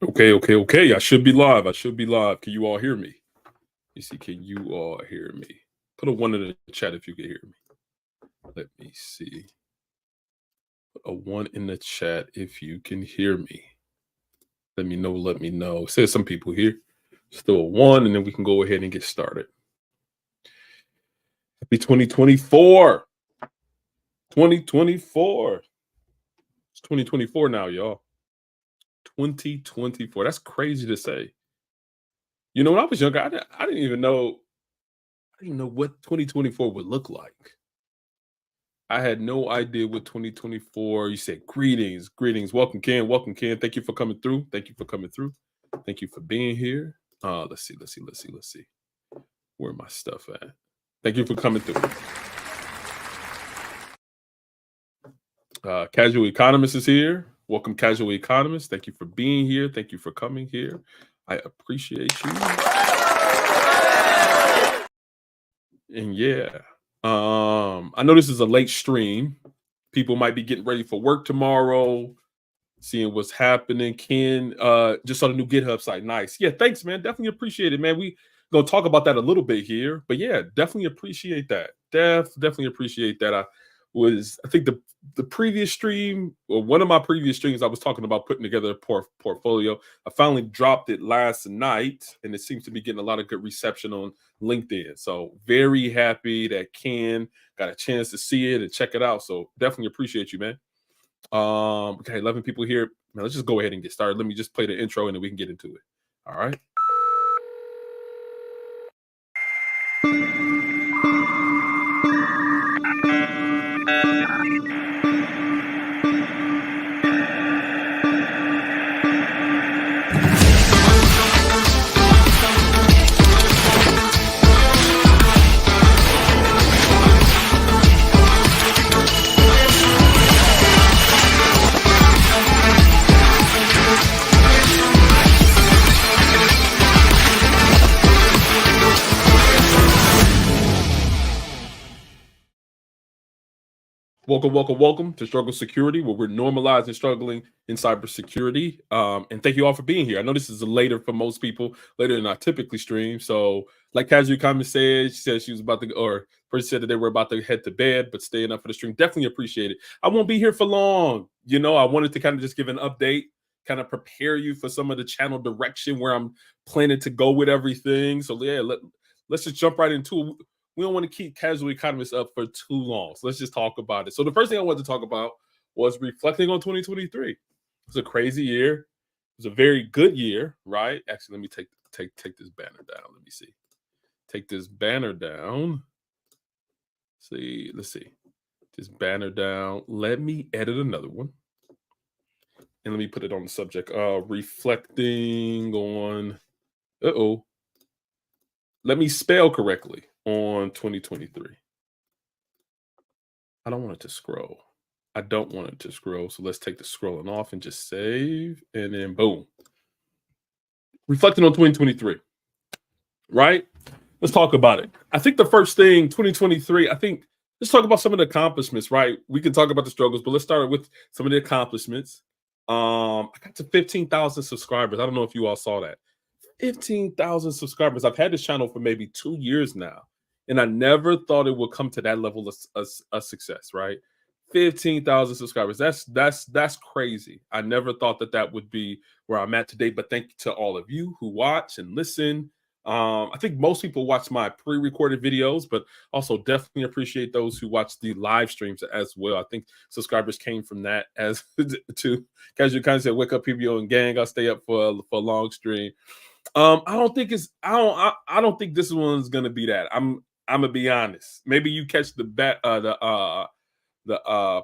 Okay. I should be live. I should be live. Can you all hear me? You see, can you all hear me? Put a one in the chat if you can hear me. Let me see. Put a one in the chat if you can hear me. Let me know. Let me know. It says some people here. Still a one, and then we can go ahead and get started. Happy 2024. 2024. It's 2024 now, y'all. 2024. That's crazy to say. You know, when I was younger, I didn't even know. I didn't know what 2024 would look like. I had no idea what 2024. You said greetings. Welcome, Ken. Welcome, Ken. Thank you for coming through. Thank you for coming through. Thank you for being here. Let's see. Where my stuff at? Thank you for coming through. Casual Economist is here. Welcome, Casual Economist. Thank you for being here. Thank you for coming here. I appreciate you. And yeah, I know this is a late stream. People might be getting ready for work tomorrow, seeing what's happening. Ken, just saw the new GitHub site. Nice. Yeah, thanks, man. Definitely appreciate it, man. We gonna talk about that a little bit here, but yeah, definitely appreciate that. Definitely appreciate that. I think the previous stream, or one of my previous streams, I was talking about putting together a portfolio. I finally dropped it last night, and it seems to be getting a lot of good reception on LinkedIn. So very happy that Ken got a chance to see it and check it out. So definitely appreciate you, man. Okay, 11 people here. Man, let's just go ahead and get started. Let me just play the intro and then we can get into it. All right. Welcome to Struggle Security, where we're normalizing struggling in cybersecurity. And thank you all for being here. I know this is later for most people, later than I typically stream. So, like Casual Comment said, she said she was about to, or first said that they were about to head to bed, but staying up for the stream. Definitely appreciate it. I won't be here for long. You know, I wanted to kind of just give an update, kind of prepare you for some of the channel direction where I'm planning to go with everything. So, yeah, let's just jump right into it. We don't want to keep Casual Economists up for too long. So let's just talk about it. So the first thing I wanted to talk about was reflecting on 2023. It was a crazy year. It was a very good year, right? Actually, let me take this banner down. Let me see. Take this banner down. Let's see. This banner down. Let me edit another one. And let me put it on the subject. Reflecting on. Let me spell correctly on 2023. I don't want it to scroll. So let's take the scrolling off and just save. And then boom. Reflecting on 2023. Right? Let's talk about it. I think the first thing, 2023, let's talk about some of the accomplishments, right? We can talk about the struggles, but let's start with some of the accomplishments. I got to 15,000 subscribers. I don't know if you all saw that. 15,000 subscribers. I've had this channel for maybe 2 years now, and I never thought it would come to that level of success, right? 15,000 subscribers. That's crazy. I never thought that would be where I'm at today, but thank you to all of you who watch and listen. I think most people watch my pre-recorded videos, but also definitely appreciate those who watch the live streams as well. I think subscribers came from that as to Casual Kind of said, wake up PBO and gang. I'll stay up for a long stream. I don't think this one's gonna be that. I'm gonna be honest. Maybe you catch the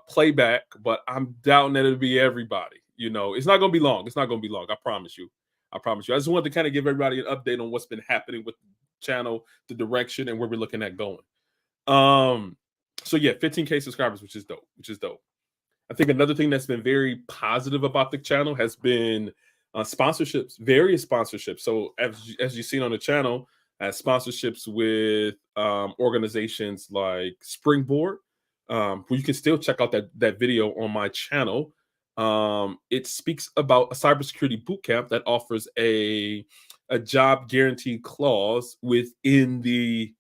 playback, but I'm doubting that it'll be everybody. You know, it's not gonna be long. I promise you. I just wanted to kind of give everybody an update on what's been happening with the channel, the direction, and where we're looking at going. So yeah, 15K subscribers, which is dope. I think another thing that's been very positive about the channel has been sponsorships, various sponsorships. So as you've seen on the channel, sponsorships with organizations like Springboard, where you can still check out that video on my channel. It speaks about a cybersecurity boot camp that offers a job guarantee clause within the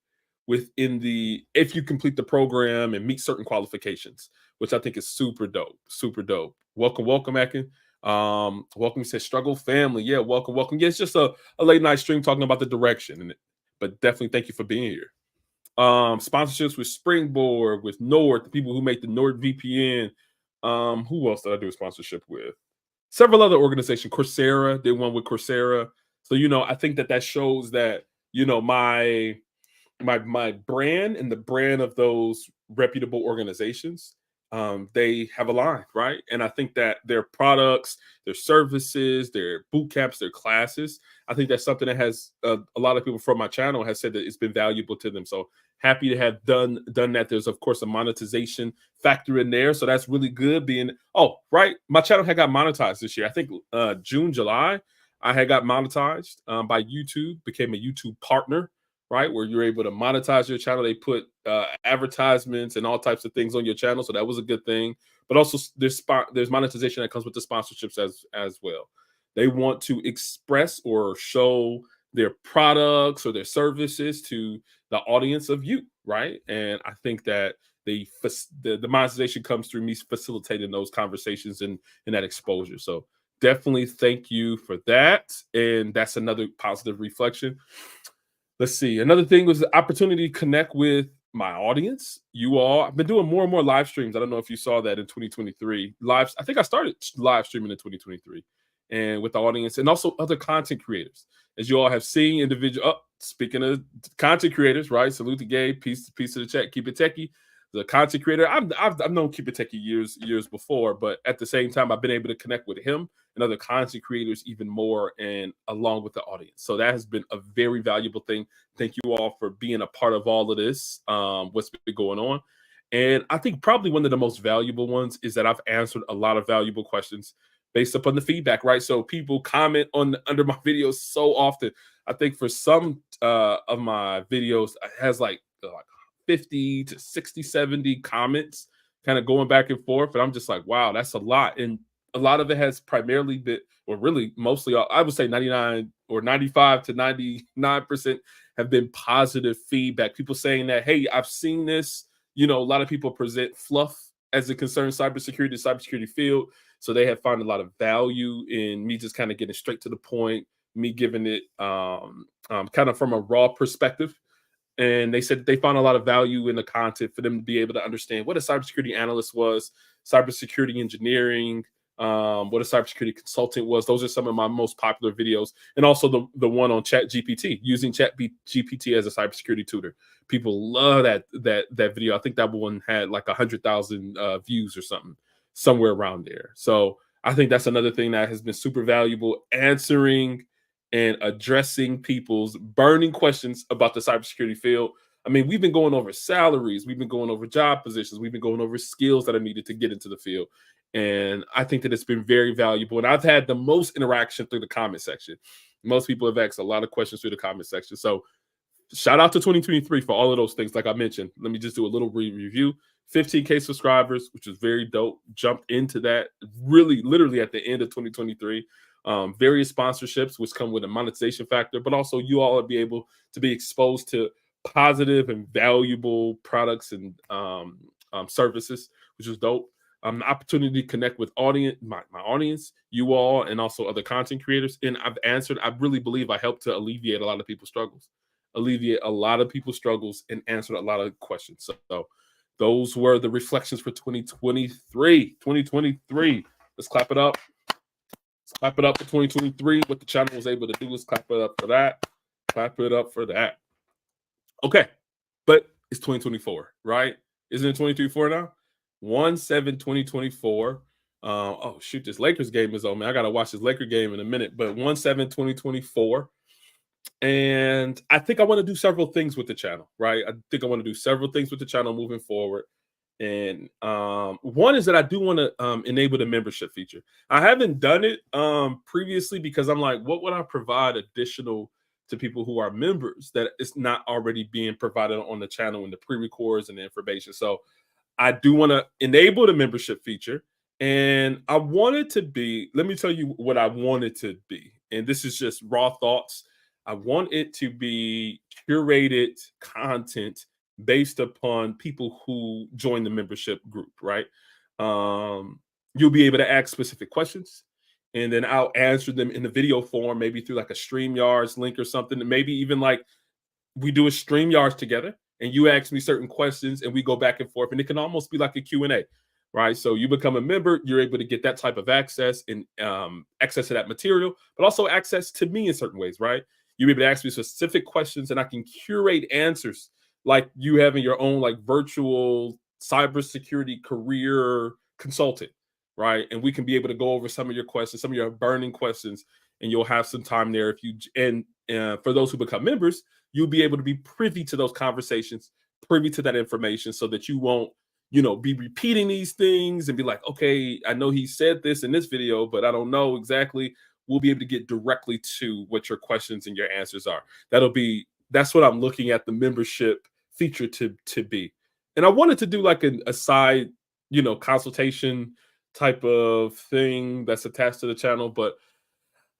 if you complete the program and meet certain qualifications, which I think is super dope, super dope. Welcome, Akin. Welcome. Says struggle family. Yeah, welcome. Yeah, it's just a late night stream talking about the direction, but definitely thank you for being here. Sponsorships with Springboard, with Nord, the people who make the Nord VPN. Who else did I do a sponsorship with? Several other organizations. Coursera did one with Coursera. So I think that shows that my brand and the brand of those reputable organizations, they have aligned, right? And I think that their products, their services, their boot camps, their classes, I think that's something that has a lot of people from my channel has said that it's been valuable to them. So happy to have done that. There's of course a monetization factor in there, so that's really good. Right, my channel had got monetized this year. I think June, July, I had got monetized by YouTube, became a YouTube partner, right? Where you're able to monetize your channel. They put advertisements and all types of things on your channel, so that was a good thing. But also, there's monetization that comes with the sponsorships as well. They want to express or show their products or their services to the audience of you, right? And I think that the monetization comes through me facilitating those conversations and that exposure. So definitely thank you for that. And that's another positive reflection. Let's see. Another thing was the opportunity to connect with my audience. You all, I've been doing more and more live streams. I don't know if you saw that in 2023. I think I started live streaming in 2023 and with the audience and also other content creators. As you all have seen, speaking of content creators, right? Salute to Gabe. Peace to the chat. Keep it techie. The content creator, I've known Keep It Techie years before, but at the same time, I've been able to connect with him and other content creators even more, and along with the audience. So that has been a very valuable thing. Thank you all for being a part of all of this. What's been going on, and I think probably one of the most valuable ones is that I've answered a lot of valuable questions based upon the feedback. Right, so people comment under my videos so often. I think for some of my videos, it has like 50 to 60, 70 comments kind of going back and forth. And I'm just like, wow, that's a lot. And a lot of it has primarily been, or really mostly, I would say 99 or 95 to 99% have been positive feedback. People saying that, hey, I've seen this. A lot of people present fluff as it concerns cybersecurity field. So they have found a lot of value in me just kind of getting straight to the point, me giving it kind of from a raw perspective. And they said they found a lot of value in the content for them to be able to understand what a cybersecurity analyst was, cybersecurity engineering, what a cybersecurity consultant was. Those are some of my most popular videos. And also the one on ChatGPT, using ChatGPT as a cybersecurity tutor. People love that video. I think that one had like 100,000 views or something, somewhere around there. So I think that's another thing that has been super valuable, answering and addressing people's burning questions about the cybersecurity field. I mean, we've been going over salaries, we've been going over job positions, we've been going over skills that are needed to get into the field. And I think that it's been very valuable. And I've had the most interaction through the comment section. Most people have asked a lot of questions through the comment section. So shout out to 2023 for all of those things. Like I mentioned, let me just do a little review. 15K subscribers, which is very dope. Jumped into that really literally at the end of 2023. Various sponsorships, which come with a monetization factor, but also you all will be able to be exposed to positive and valuable products and services, which is dope. The opportunity to connect with my audience, you all, and also other content creators. And I really believe I helped to alleviate a lot of people's struggles, and answered a lot of questions. So those were the reflections for 2023. Let's clap it up. Clap it up for 2023. What the channel was able to do is clap it up for that. Clap it up for that. Okay, but it's 2024, right? Isn't it 2024 now? 1/7/2024. Oh shoot, this Lakers game is on, man. I gotta watch this Laker game in a minute. But 1/7/2024. And I think I want to do several things with the channel, right? I think I want to do several things with the channel moving forward. And one is that I do want to enable the membership feature. I haven't done it previously because I'm like, what would I provide additional to people who are members that is not already being provided on the channel in the pre-records and the information? So I do want to enable the membership feature. And I wanted to be, let me tell you what I wanted to be. And this is just raw thoughts. I want it to be curated content based upon people who join the membership group, right? Um, you'll be able to ask specific questions, and then I'll answer them in the video form, maybe through like a StreamYards link or something. And maybe even like we do a StreamYards together, and you ask me certain questions and we go back and forth, and it can almost be like a Q&A, right? So you become a member, you're able to get that type of access and access to that material, but also access to me in certain ways, right? You're able to ask me specific questions and I can curate answers like you having your own like virtual cybersecurity career consultant, right? And we can be able to go over some of your questions, some of your burning questions, and you'll have some time there. If you and For those who become members, you'll be able to be privy to those conversations, privy to that information, so that you won't, be repeating these things and be like, okay, I know he said this in this video, but I don't know exactly. We'll be able to get directly to what your questions and your answers are. That's what I'm looking at the membership feature to be. And I wanted to do like a side, consultation type of thing that's attached to the channel, but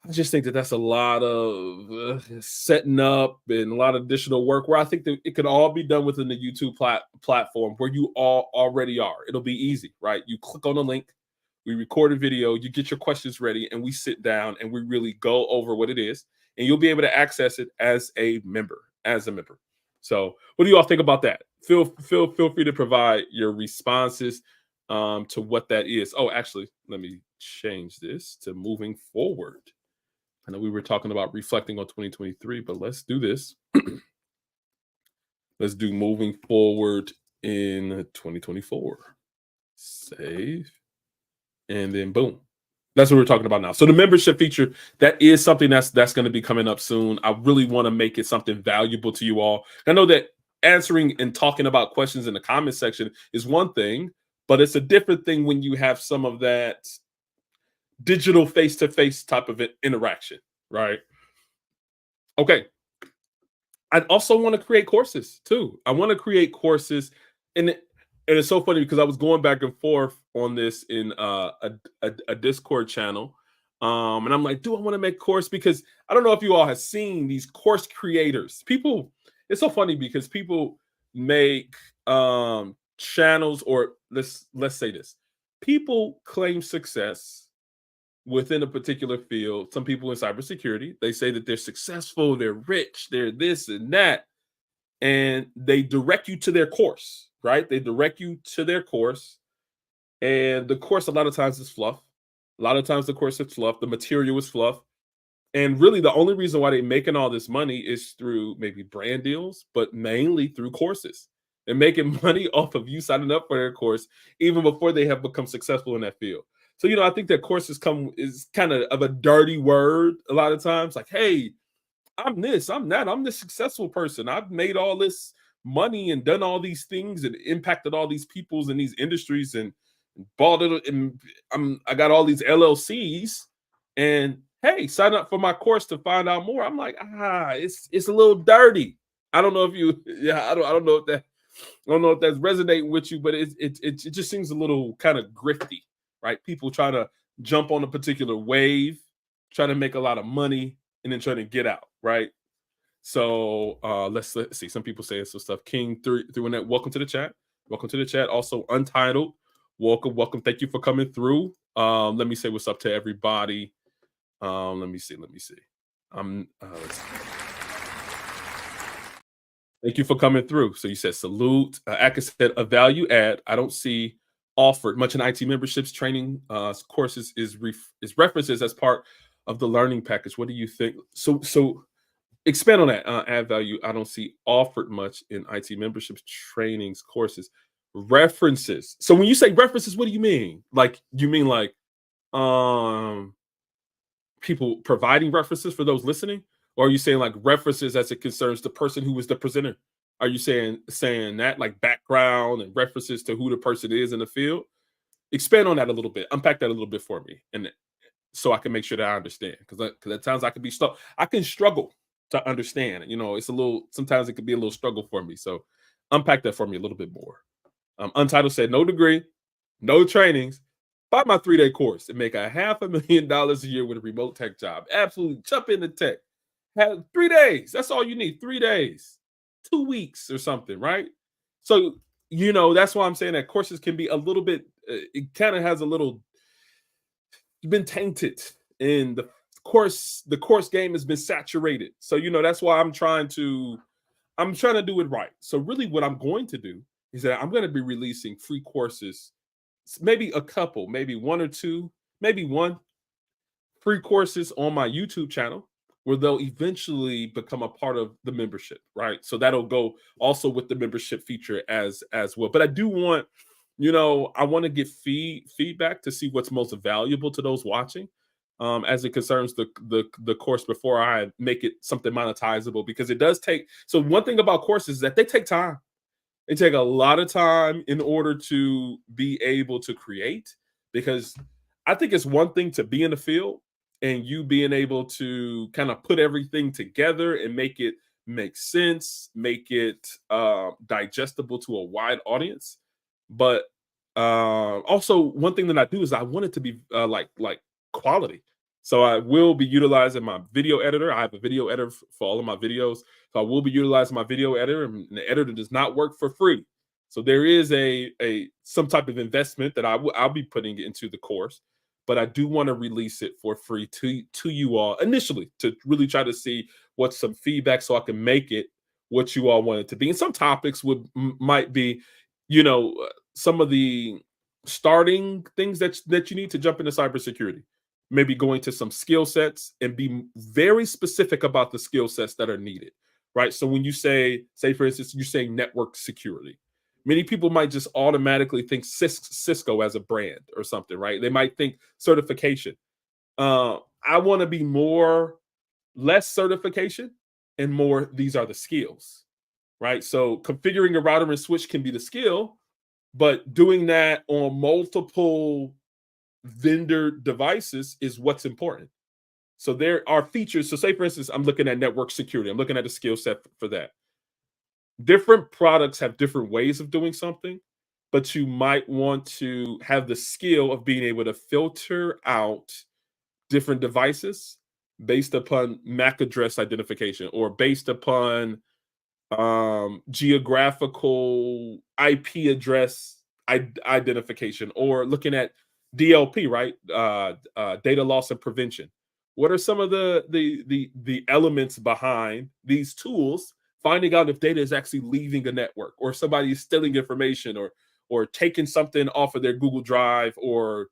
I just think that that's a lot of setting up and a lot of additional work where I think that it could all be done within the YouTube platform where you all already are. It'll be easy, right? You click on the link, we record a video, you get your questions ready, and we sit down and we really go over what it is, and you'll be able to access it as a member. So, what do you all think about that? Feel free to provide your responses to what that is. Oh, actually, let me change this to moving forward. I know we were talking about reflecting on 2023, but let's do this. Let's do moving forward in 2024. Save. And then boom. That's what we're talking about now. So the membership feature, that is something that's going to be coming up soon. I really want to make it something valuable to you all. I know that answering and talking about questions in the comment section is one thing, but it's a different thing when you have some of that digital face-to-face type of interaction, right? Okay. I also want to create courses too. I want to create courses, and it's so funny because I was going back and forth on this in a Discord channel, and I'm like, do I want to make course? Because I don't know if you all have seen these course creators. People, it's so funny because people make channels, or let's say this: people claim success within a particular field. Some people in cybersecurity, they say that they're successful, they're rich, they're this and that, and they direct you to their course, right? They direct you to their course, and the course a lot of times is fluff. A lot of times the course is fluff, the material is fluff, and really the only reason why they're making all this money is through maybe brand deals, but mainly through courses. They're making money off of you signing up for their course even before they have become successful in that field. So, I think that courses is kind of a dirty word a lot of times. Like, hey, I'm this, I'm that, I'm this successful person. I've made all this money and done all these things and impacted all these peoples in these industries and bought it. And I got all these LLCs. And hey, sign up for my course to find out more. I'm like, it's a little dirty. I don't know if you, I don't know if that, I don't know if that's resonating with you, but it just seems a little kind of grifty. Right? People try to jump on a particular wave, try to make a lot of money, and then try to get out, right? So let's see. Some people say some stuff. King through Annette, welcome to the chat. Welcome to the chat. Also, Untitled, welcome. Thank you for coming through. Let me say what's up to everybody. Let me see. Let's see. Thank you for coming through. So you said salute. Aka said a value add. I don't see offered much in IT memberships. Training courses is references as part of the learning package. What do you think? So expand on that. Add value. I don't see offered much in IT memberships, trainings, courses, references. So when you say references, what do you mean? Like you mean like people providing references for those listening, or are you saying like references as it concerns the person who was the presenter? Are you saying that like background and references to who the person is in the field? Expand on that a little bit. Unpack that a little bit for me, and so I can make sure that I understand. Because at times I can be stuck. I can struggle to understand. It's a little. Sometimes it could be a little struggle for me. So unpack that for me a little bit more. Untitled said no degree, no trainings, Buy my 3-day course and make a $500,000 a year with a remote tech job. Absolutely jump into tech. Have 3 days. That's all you need. 3 days, 2 weeks or something, right? So, that's why I'm saying that courses can be a little bit, it kind of has a little been tainted in the course game has been saturated. So, that's why I'm trying to do it right. So really what I'm going to do is that I'm going to be releasing free courses, maybe a couple, maybe one or two, maybe one free courses on my YouTube channel where they'll eventually become a part of the membership, right? So that'll go also with the membership feature as well. But I do want, I want to get feedback to see what's most valuable to those watching. As it concerns the course before I make it something monetizable, because it does take. So one thing about courses is that they take time. They take a lot of time in order to be able to create, because I think it's one thing to be in the field and you being able to kind of put everything together and make it make sense, make it digestible to a wide audience. But also, one thing that I do is I want it to be like quality. So I will be utilizing my video editor. I have a video editor for all of my videos. So I will be utilizing my video editor, and the editor does not work for free. So there is a some type of investment that I'll be putting into the course, but I do want to release it for free to you all initially, to really try to see what's some feedback so I can make it what you all want it to be. And some topics might be, some of the starting things that you need to jump into cybersecurity. Maybe going to some skill sets and be very specific about the skill sets that are needed, right? So when you say for instance, you're saying network security, many people might just automatically think Cisco as a brand or something, right? They might think certification. I want to be less certification and more, these are the skills, right? So configuring a router and switch can be the skill, but doing that on multiple vendor devices is what's important. So there are features. So say for instance, I'm looking at network security. I'm looking at a skill set for that. Different products have different ways of doing something, but you might want to have the skill of being able to filter out different devices based upon MAC address identification, or based upon geographical IP address identification, or looking at DLP, right? Data loss and prevention. What are some of the elements behind these tools? Finding out if data is actually leaving a network, or somebody is stealing information, or taking something off of their Google Drive, or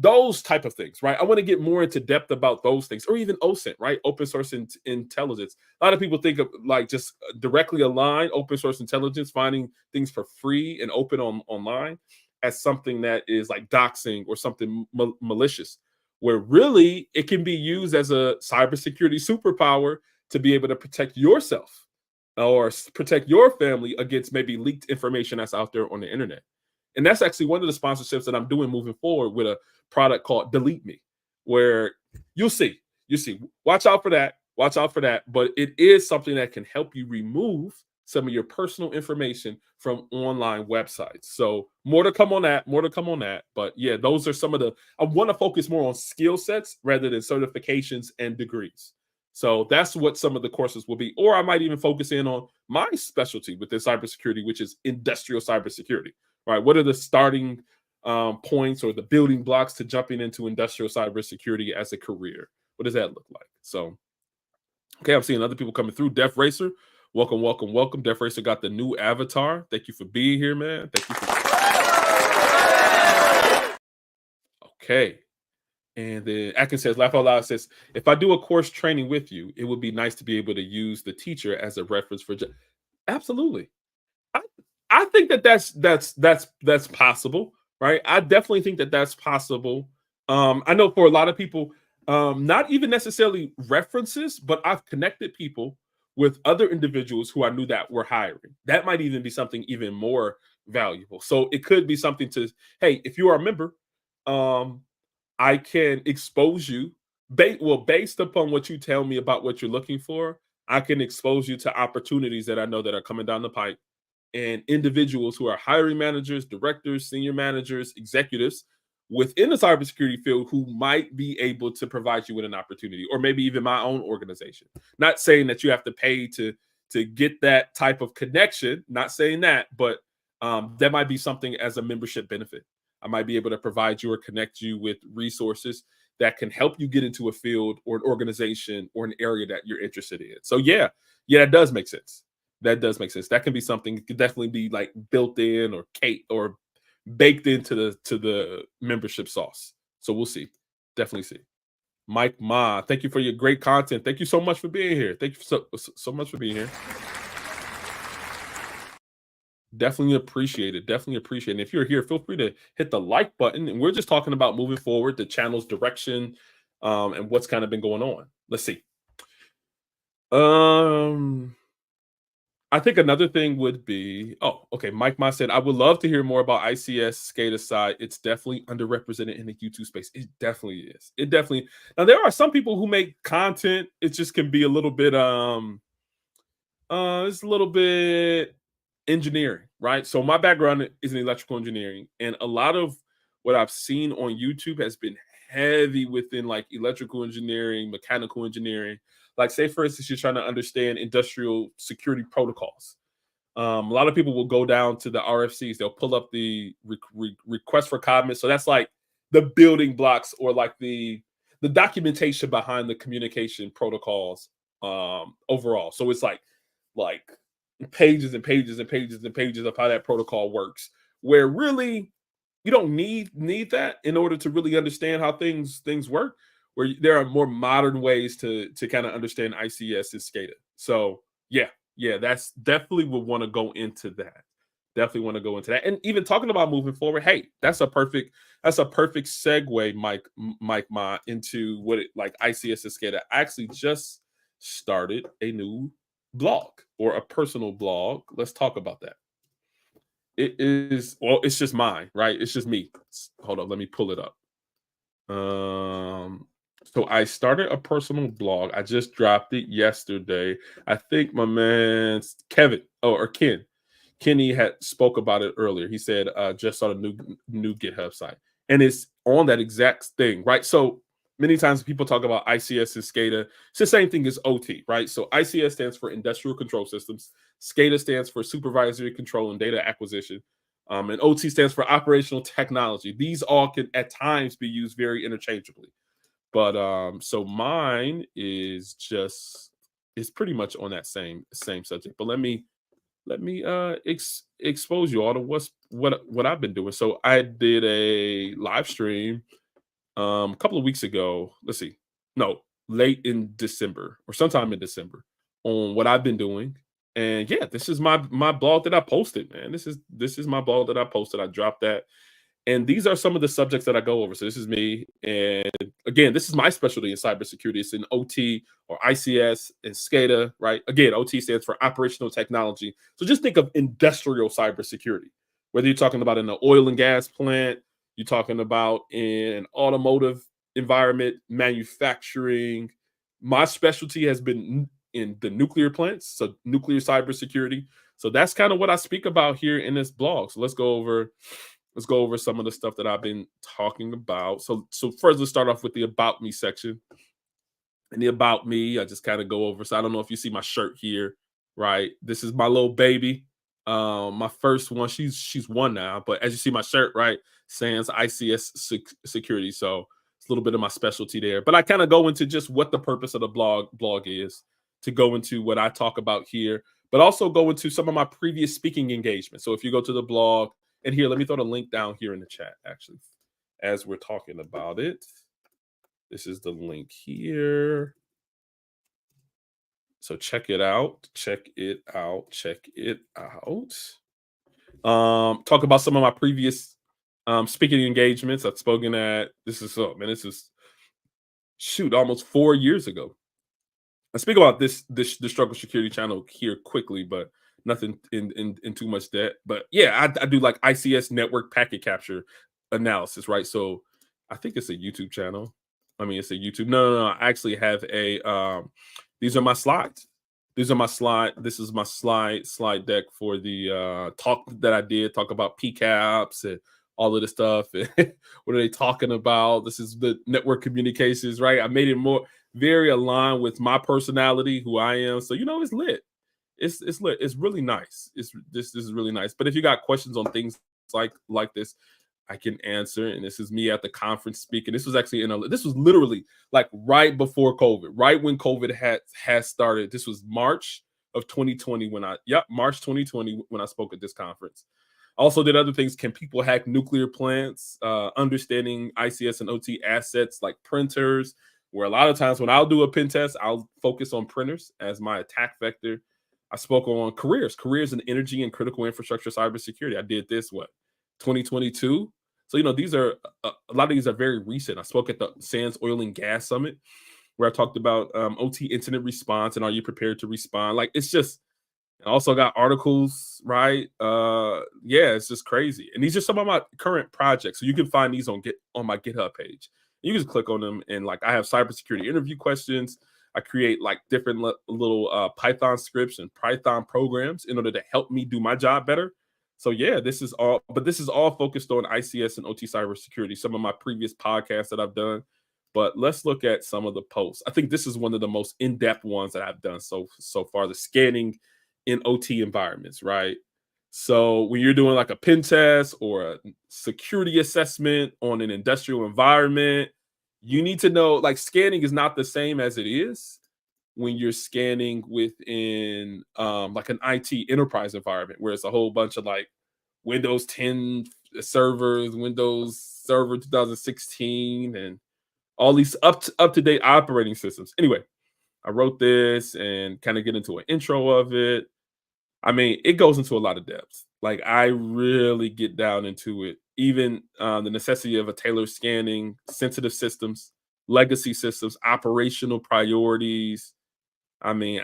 those type of things, right? I want to get more into depth about those things, or even OSINT, right? Open source intelligence. A lot of people think of like just directly align open source intelligence, finding things for free and open online, as something that is like doxing or something malicious, where really it can be used as a cybersecurity superpower to be able to protect yourself or protect your family against maybe leaked information that's out there on the internet. And that's actually one of the sponsorships that I'm doing moving forward with a product called Delete Me, where you'll see, watch out for that. Watch out for that. But it is something that can help you remove some of your personal information from online websites. So more to come on that, more to come on that. But yeah, those are some of I want to focus more on skill sets rather than certifications and degrees. So that's what some of the courses will be. Or I might even focus in on my specialty within cybersecurity, which is industrial cybersecurity, right? What are the starting points or the building blocks to jumping into industrial cybersecurity as a career? What does that look like? So, okay, I'm seeing other people coming through. Def Racer, welcome, welcome, welcome. Def Racer got the new avatar. Thank you for being here, man. Thank you for. Okay. And then Atkins says, laugh out loud says, if I do a course training with you, it would be nice to be able to use the teacher as a reference for. Absolutely. I think that's possible, right? I definitely think that's possible. I know for a lot of people, not even necessarily references, but I've connected people with other individuals who I knew that were hiring. That might even be something even more valuable. So it could be something to, hey, if you are a member, I can expose you. Based upon what you tell me about what you're looking for, I can expose you to opportunities that I know that are coming down the pipe, and individuals who are hiring managers, directors, senior managers, executives within the cybersecurity field who might be able to provide you with an opportunity, or maybe even my own organization. Not saying that you have to pay to get that type of connection, not saying that, but that might be something as a membership benefit. I might be able to provide you or connect you with resources that can help you get into a field or an organization or an area that you're interested in. So yeah, that does make sense. That does make sense. That can be something, it could definitely be like built in or cake or baked into the membership sauce. So we'll see. Definitely see. Mike Ma, thank you for your great content. Thank you so much for being here. Thank you so much for being here. Definitely appreciate it. Definitely appreciate it. And if you're here, feel free to hit the like button. And we're just talking about moving forward, the channel's direction, and what's kind of been going on. Let's see. I think another thing would be, oh, okay. Mike Ma said, I would love to hear more about ICS SCADA side. It's definitely underrepresented in the YouTube space. It definitely is. It definitely. Now there are some people who make content. It just can be a little bit, it's a little bit engineering, right? So my background is in electrical engineering, and a lot of what I've seen on YouTube has been heavy within like electrical engineering, mechanical engineering. Like, say for instance, you're trying to understand industrial security protocols. A lot of people will go down to the RFCs. They'll pull up the request for comments. So that's like the building blocks, or like the documentation behind the communication protocols overall. So it's like pages and pages and pages and pages of how that protocol works, where really you don't need that in order to really understand how things work, where there are more modern ways to kind of understand ICS and SCADA. So yeah, that's definitely would want to go into that. Definitely want to go into that. And even talking about moving forward, hey, that's a perfect segue, Mike Ma, into what it like ICS and SCADA. I actually just started a new blog, or a personal blog. Let's talk about that. It is, well, it's just mine, right? It's just me. Hold on, let me pull it up. So I started a personal blog. I just dropped it yesterday. I think my man Kevin, or Kenny had spoke about it earlier. He said just saw the new GitHub site, and it's on that exact thing, right? So many times people talk about ICS and SCADA. It's the same thing as OT, right? So ICS stands for Industrial Control Systems. SCADA stands for Supervisory Control and Data Acquisition. And OT stands for Operational Technology. These all can at times be used very interchangeably. But so mine is pretty much on that same subject. But let me expose you all to what I've been doing. So I did a live stream a couple of weeks ago. Let's see. No, late in December or sometime in December, on what I've been doing. And yeah, this is my blog that I posted, man. This is my blog that I posted. I dropped that. And these are some of the subjects that I go over. So this is me. And again, this is my specialty in cybersecurity. It's in OT or ICS and SCADA, right? Again, OT stands for Operational Technology. So just think of industrial cybersecurity, whether you're talking about in an oil and gas plant, you're talking about in an automotive environment, manufacturing. My specialty has been in the nuclear plants, so nuclear cybersecurity. So that's kind of what I speak about here in this blog. So let's go over some of the stuff that I've been talking about. So first, let's start off with the About Me section. And the About Me, I just kind of go over. So I don't know if you see my shirt here, right? This is my little baby. My first one. She's one now, but as you see my shirt, right, sans ICS security. So it's a little bit of my specialty there. But I kind of go into just what the purpose of the blog is, to go into what I talk about here, but also go into some of my previous speaking engagements. So if you go to the blog, and here, let me throw the link down here in the chat, actually, as we're talking about it. This is the link here. So check it out. Check it out. Check it out. Talk about some of my previous speaking engagements. I've spoken at, this is almost 4 years ago. I speak about the Struggle Security channel here quickly, but nothing in too much depth. But yeah, I do like ICS network packet capture analysis, right? So I think it's a YouTube channel. I mean, it's a YouTube. No. I actually have a these are my slides. This is my slide deck for the talk that I did, talk about PCAPs and all of this stuff. What are they talking about? This is the network communications, right? I made it more very aligned with my personality, who I am. So it's lit. It's lit. It's really nice. This is really nice. But if you got questions on things like this, I can answer. And this is me at the conference speaking. This was actually this was literally like right before COVID, right when COVID had started. This was March of 2020 March 2020 when I spoke at this conference. Also did other things. Can people hack nuclear plants? Understanding ICS and OT assets like printers, where a lot of times when I'll do a pen test, I'll focus on printers as my attack vector. I spoke on careers in energy and critical infrastructure cybersecurity. I did this, 2022? So, these are a lot of these are very recent. I spoke at the Sands Oil and Gas Summit where I talked about OT incident response and are you prepared to respond? Like, it's just, I also got articles, right? Yeah, it's just crazy. And these are some of my current projects. So you can find these on my GitHub page. You can just click on them and I have cybersecurity interview questions. I create like different little Python scripts and Python programs in order to help me do my job better. So yeah, this is all focused on ICS and OT cybersecurity, some of my previous podcasts that I've done. But let's look at some of the posts. I think this is one of the most in-depth ones that I've done so far, the scanning in OT environments, right? So when you're doing like a pen test or a security assessment on an industrial environment, you need to know like scanning is not the same as it is when you're scanning within like an IT enterprise environment where it's a whole bunch of like Windows 10 servers, Windows Server 2016, and all these up to date operating systems. Anyway, I wrote this and kind of get into an intro of it. I mean, it goes into a lot of depth. Like I really get down into it. Even the necessity of a tailored scanning, sensitive systems, legacy systems, operational priorities. I mean,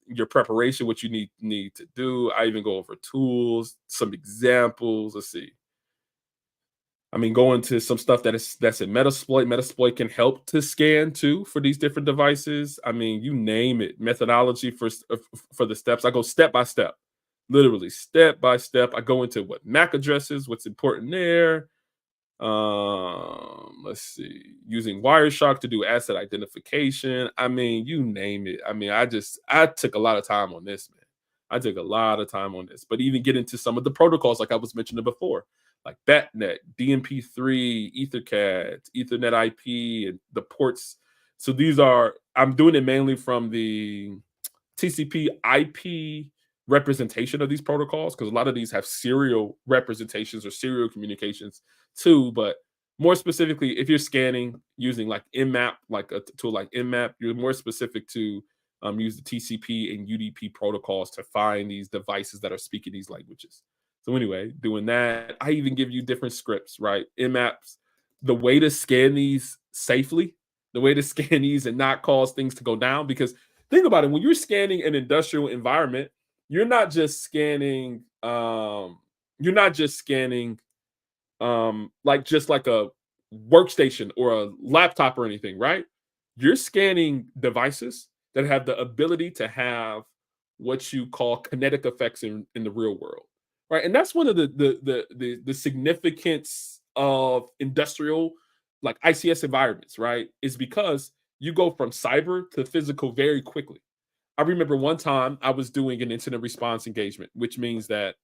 your preparation, what you need to do. I even go over tools, some examples. Let's see. I mean, go into some stuff that's in Metasploit. Metasploit can help to scan too for these different devices. I mean, you name it. Methodology for the steps. I go step by step, literally step by step. I go into what MAC addresses, what's important there. Let's see, using Wireshark to do asset identification. I mean, you name it. I mean, I took a lot of time on this, man. I took a lot of time on this, but even get into some of the protocols, like I was mentioning before, like BATnet, DNP3, EtherCAT, Ethernet IP, and the ports. So I'm doing it mainly from the TCP IP representation of these protocols, because a lot of these have serial representations or serial communications too. But more specifically, if you're scanning using like Nmap, like a tool like Nmap, you're more specific to use the TCP and UDP protocols to find these devices that are speaking these languages. So anyway, doing that, I even give you different scripts, right? Nmaps, the way to scan these safely, the way to scan these and not cause things to go down. Because think about it, when you're scanning an industrial environment, you're not just scanning like just like a workstation or a laptop or anything, right? You're scanning devices that have the ability to have what you call kinetic effects in the real world, right? And that's one of the significance of industrial like ICS environments, right? Is because you go from cyber to physical very quickly. I remember one time I was doing an incident response engagement, which means that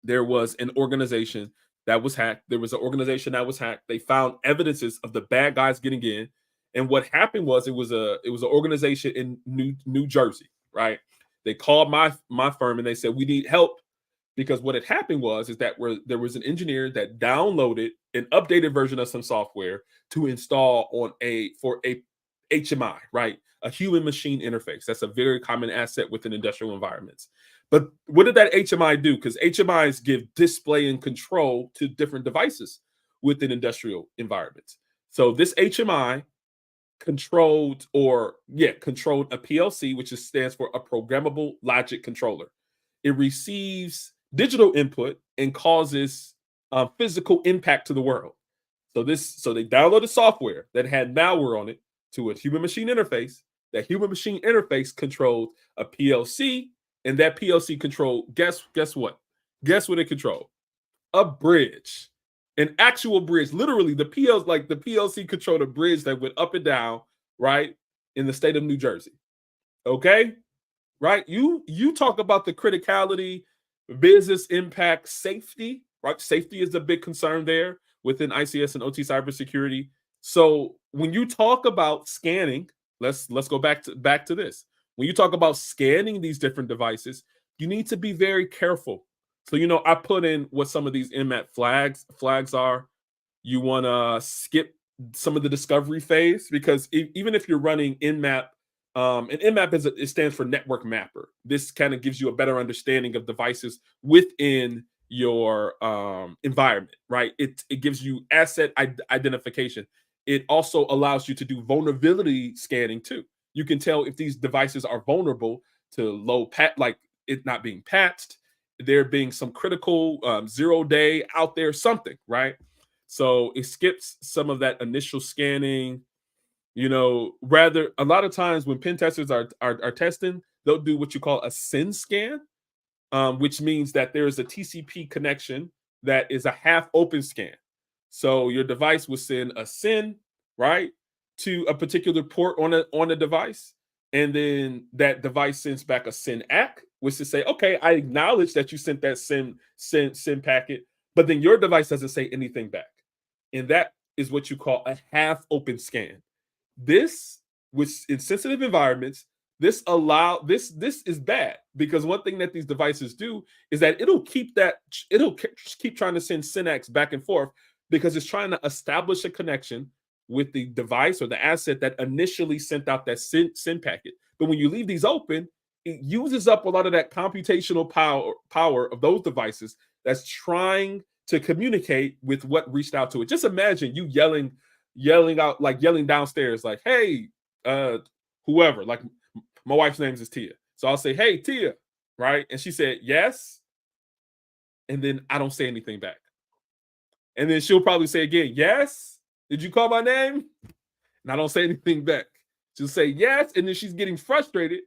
there was an organization that was hacked. There was an organization that was hacked. They found evidences of the bad guys getting in. And what happened was it was an organization in New Jersey, right? They called my firm and they said, we need help, because what had happened is that there was an engineer that downloaded an updated version of some software to install for a HMI, right? A human machine interface. That's a very common asset within industrial environments. But what did that HMI do? Because HMIs give display and control to different devices within industrial environments. So this HMI controlled a PLC, which stands for a programmable logic controller. It receives digital input and causes physical impact to the world. So they downloaded software that had malware on it to a human machine interface. That human machine interface controlled a PLC, and that PLC controlled, guess what? Guess what it controlled? A bridge. an actual bridge. Literally, the PLC controlled a bridge that went up and down, right, in the state of New Jersey. Okay, right? You talk about the criticality, business impact, safety, right? Safety is a big concern there within ICS and OT cybersecurity. So when you talk about scanning, let's go back to this. When you talk about scanning these different devices, you need to be very careful. So I put in what some of these Nmap flags are. You want to skip some of the discovery phase because even if you're running Nmap, and Nmap it stands for network mapper. This kind of gives you a better understanding of devices within your environment, right? It gives you asset identification. It also allows you to do vulnerability scanning too. You can tell if these devices are vulnerable to like it not being patched, there being some critical 0-day out there, something, right? So it skips some of that initial scanning. Rather, a lot of times when pen testers are testing, they'll do what you call a SYN scan, which means that there is a TCP connection that is a half open scan. So your device will send a SYN, right, to a particular port on a device, and then that device sends back a SYN-ACK, which is say, okay, I acknowledge that you sent that SYN packet, but then your device doesn't say anything back, and that is what you call a half open scan. This, which in sensitive environments, this is bad because one thing that these devices do is that it'll keep trying to send SYN-ACKs back and forth because it's trying to establish a connection with the device or the asset that initially sent out that SYN packet. But when you leave these open, it uses up a lot of that computational power of those devices that's trying to communicate with what reached out to it. Just imagine you yelling out, like yelling downstairs, like, hey, whoever, like my wife's name is Tia. So I'll say, hey, Tia, right? And she said, yes. And then I don't say anything back. And then she'll probably say again, yes. Did you call my name? And I don't say anything back. She'll say yes. And then she's getting frustrated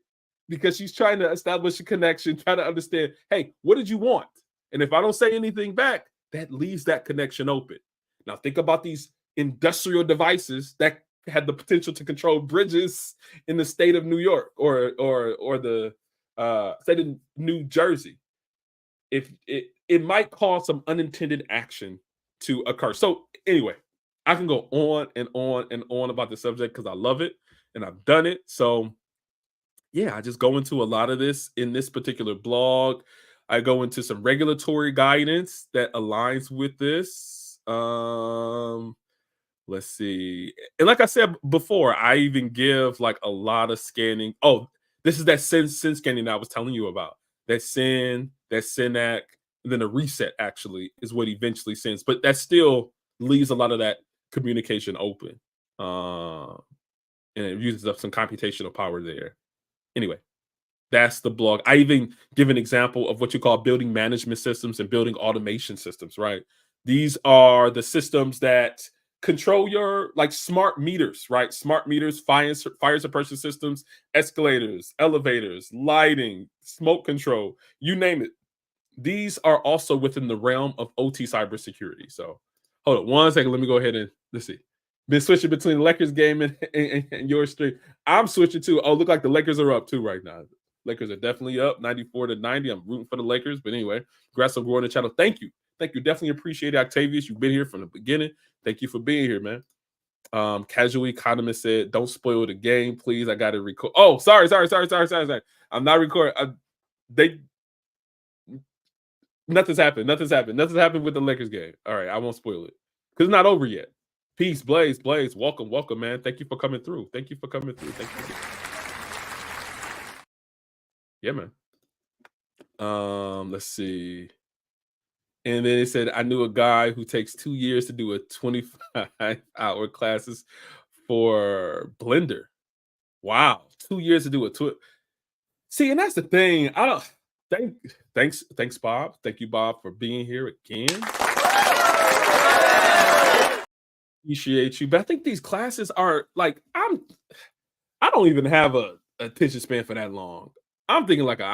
because she's trying to establish a connection, trying to understand, hey, what did you want? And if I don't say anything back, that leaves that connection open. Now think about these industrial devices that had the potential to control bridges in the state of New York or the state of New Jersey. If it might cause some unintended action to occur. So anyway, I can go on and on and on about the subject because I love it and I've done it. So yeah, I just go into a lot of this in this particular blog. I go into some regulatory guidance that aligns with this. Let's see. And like I said before, I even give like a lot of scanning. Oh, this is that SYN scanning that I was telling you about. That SYN, that SYN-ACK, and then a reset actually is what eventually sends. But that still leaves a lot of that communication open. And it uses up some computational power there. Anyway, that's the blog. I even give an example of what you call building management systems and building automation systems, right? These are the systems that control your like smart meters, right? Smart meters, fire suppression systems, escalators, elevators, lighting, smoke control, you name it. These are also within the realm of OT cybersecurity. So hold on 1 second. Let me go ahead and let's see. Been switching between the Lakers game and your stream. I'm switching too. Oh, look like the Lakers are up too right now. Lakers are definitely up 94-90. I'm rooting for the Lakers. But anyway, congrats on growing the channel. Thank you. Thank you. Definitely appreciate it, Octavius. You've been here from the beginning. Thank you for being here, man. Casual Economist said, don't spoil the game, please. I got to record. Oh, sorry. I'm not recording. Nothing's happened. Nothing's happened with the Lakers game. All right, I won't spoil it because it's not over yet. Peace, Blaze. Welcome, man. Thank you for coming through. Thank you. Yeah, man. Let's see. And then it said, I knew a guy who takes 2 years to do a 25-hour classes for Blender. Wow, 2 years to do it. See, and that's the thing. I don't. Thanks, Bob. Thank you, Bob, for being here again. Appreciate you. But I think these classes are like I don't even have a attention span for that long. I'm thinking like an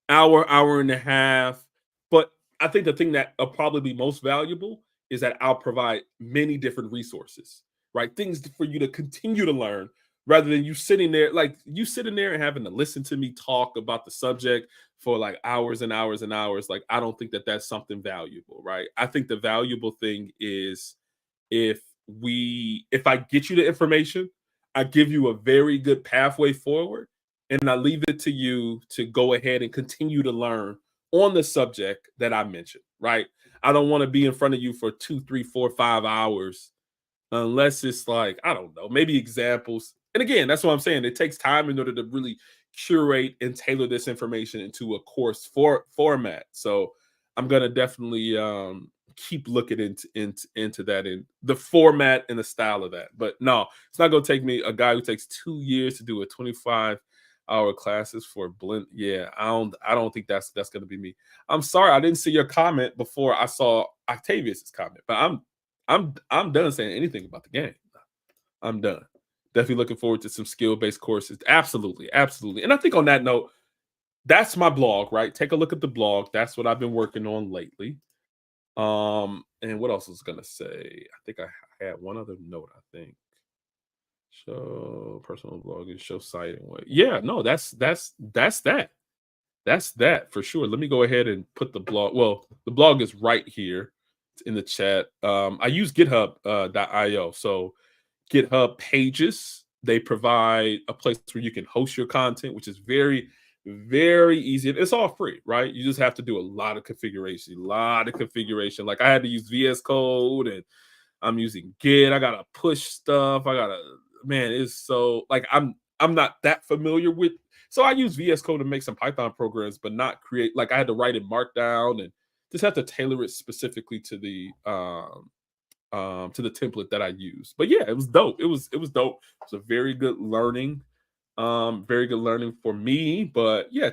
hour and a half. But I think the thing that will probably be most valuable is that I'll provide many different resources, right? Things for you to continue to learn rather than you sitting there, like you sitting there and having to listen to me talk about the subject for like hours and hours and hours. Like, I don't think that that's something valuable, right? I think the valuable thing is if I get you the information, I give you a very good pathway forward, and I leave it to you to go ahead and continue to learn on the subject that I mentioned, right? I don't want to be in front of you for 2, 3, 4, 5 hours unless it's like, I don't know, maybe examples. And again, that's what I'm saying. It takes time in order to really curate and tailor this information into a course format. So I'm gonna definitely keep looking into that in the format and the style of that. But no, it's not gonna take me, a guy who takes 2 years to do a 25-hour classes for blend. Yeah, I don't think that's gonna be me. I'm sorry, I didn't see your comment before I saw Octavius's comment, but I'm done saying anything about the game. I'm done. Definitely looking forward to some skill-based courses. Absolutely, absolutely. And I think on that note, that's my blog, right? Take a look at the blog. That's what I've been working on lately. And what else was I gonna say? I think I had one other note, I think. Show personal blogging, show site and what. Yeah, no, that's that. That's that for sure. Let me go ahead and put the blog. Well, the blog is right here in the chat. I use GitHub.io. So GitHub Pages, they provide a place where you can host your content, which is very, very easy. It's all free, right? You just have to do a lot of configuration, Like, I had to use VS Code, and I'm using Git. I gotta push stuff. Man, it's so like I'm not that familiar with. So I use VS Code to make some Python programs, but not create. Like, I had to write in Markdown and just have to tailor it specifically to the template that I use. But yeah, it was dope. It was dope. It was a very good learning for me. But yeah,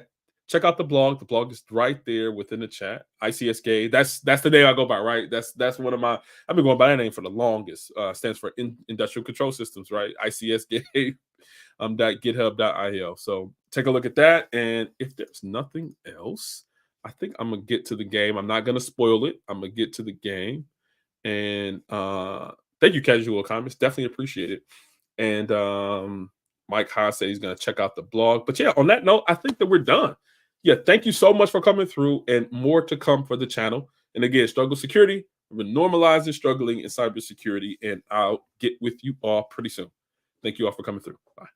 check out the blog. The blog is right there within the chat. ICSK. That's the name I go by, right? That's one of my. I've been going by that name for the longest. Stands for Industrial Control Systems, right? ICSK. .github.io. So take a look at that. And if there's nothing else, I think I'm gonna get to the game. I'm not gonna spoil it. I'm gonna get to the game. And thank you, Casual Economist. Definitely appreciate it. And Mike Haas said he's going to check out the blog. But yeah, on that note, I think that we're done. Yeah, thank you so much for coming through, and more to come for the channel. And again, Struggle Security, we're normalizing struggling in cybersecurity, and I'll get with you all pretty soon. Thank you all for coming through. Bye.